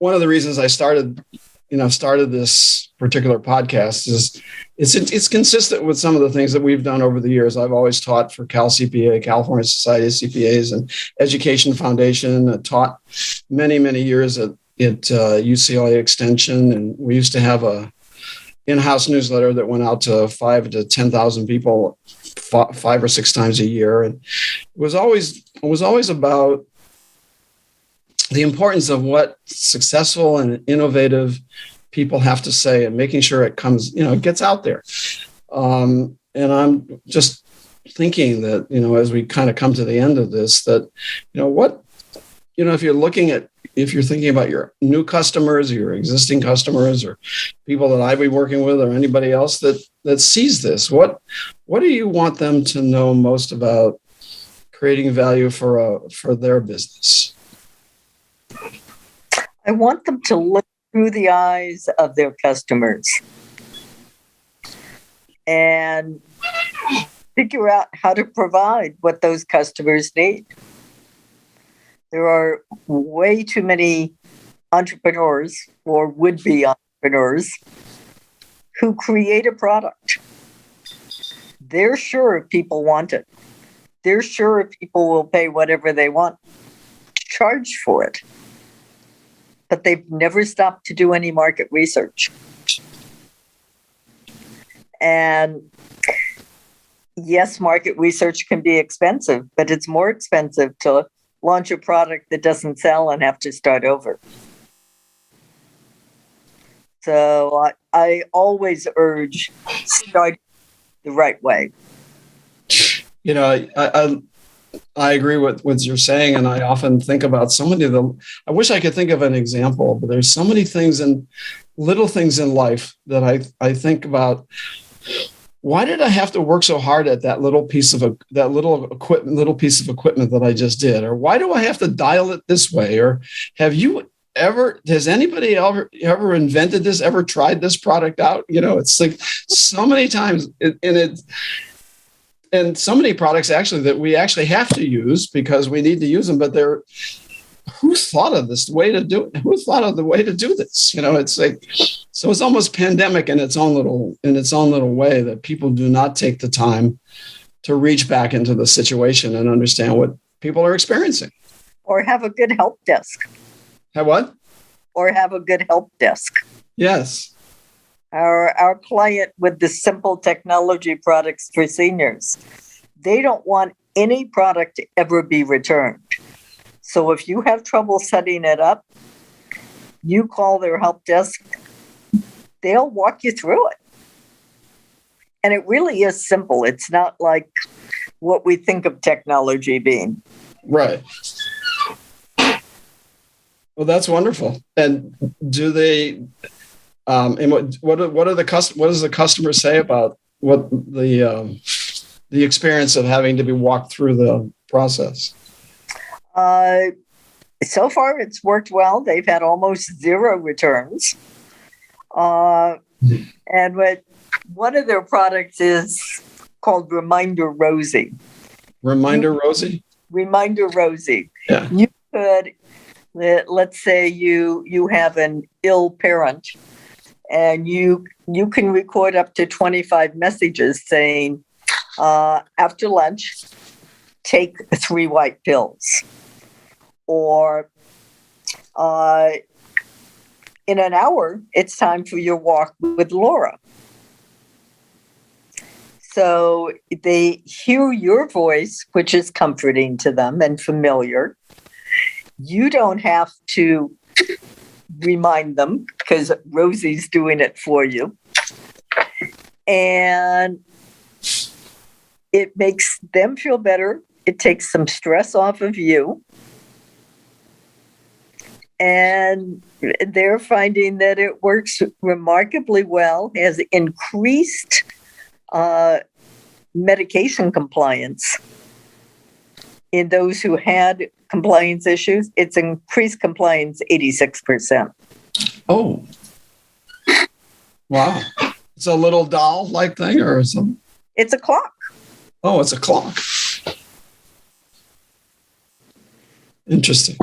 one of the reasons I started this particular podcast is it's consistent with some of the things that we've done over the years. I've always taught for Cal CPA, California Society of CPAs, and Education Foundation. I taught many, many years at UCLA Extension, and we used to have a in-house newsletter that went out to 5,000 to 10,000 people 5 or 6 times a year, and it was always about the importance of what successful and innovative people have to say and making sure it comes, it gets out there. And I'm just thinking that, as we kind of come to the end of this, that, if you're thinking about your new customers, or your existing customers, or people that I've been working with, or anybody else that sees this, what do you want them to know most about creating value for their business? I want them to look through the eyes of their customers and figure out how to provide what those customers need. There are way too many entrepreneurs or would-be entrepreneurs who create a product. They're sure people want it. They're sure people will pay whatever they want to charge for it. But they've never stopped to do any market research. And yes, market research can be expensive, but it's more expensive to launch a product that doesn't sell and have to start over. So I always urge start the right way. I agree with what you're saying, and I often think about so many of them. I wish I could think of an example, but there's so many things and little things in life that I think about. Why did I have to work so hard at that little piece of equipment that I just did? Or why do I have to dial it this way? Or has anybody ever invented this, ever tried this product out? It's like so many times, and so many products actually that we actually have to use because we need to use them, but who thought of this way to do it? Who thought of the way to do this? It's like, so it's almost pandemic in its own little way, that people do not take the time to reach back into the situation and understand what people are experiencing. Or have a good help desk. Have what? Or have a good help desk. Yes. Our client with the simple technology products for seniors, they don't want any product to ever be returned. So if you have trouble setting it up, you call their help desk, they'll walk you through it. And it really is simple. It's not like what we think of technology being. Right. Well, that's wonderful. And do they... and what does the customer say about what the experience of having to be walked through the process? So far, it's worked well. They've had almost 0 returns. And one of their products is called Reminder Rosie. Reminder Rosie? Reminder Rosie. Yeah. You could, let's say you have an ill parent, and you can record up to 25 messages saying, after lunch, take 3 white pills. Or in an hour, it's time for your walk with Laura. So they hear your voice, which is comforting to them and familiar. You don't have to remind them because Rosie's doing it for you. And it makes them feel better. It takes some stress off of you. And they're finding that it works remarkably well, has increased medication compliance in those who had compliance issues. It's increased compliance 86%. Oh, wow. It's a little doll-like thing or something? It's a clock. Oh, it's a clock. Interesting.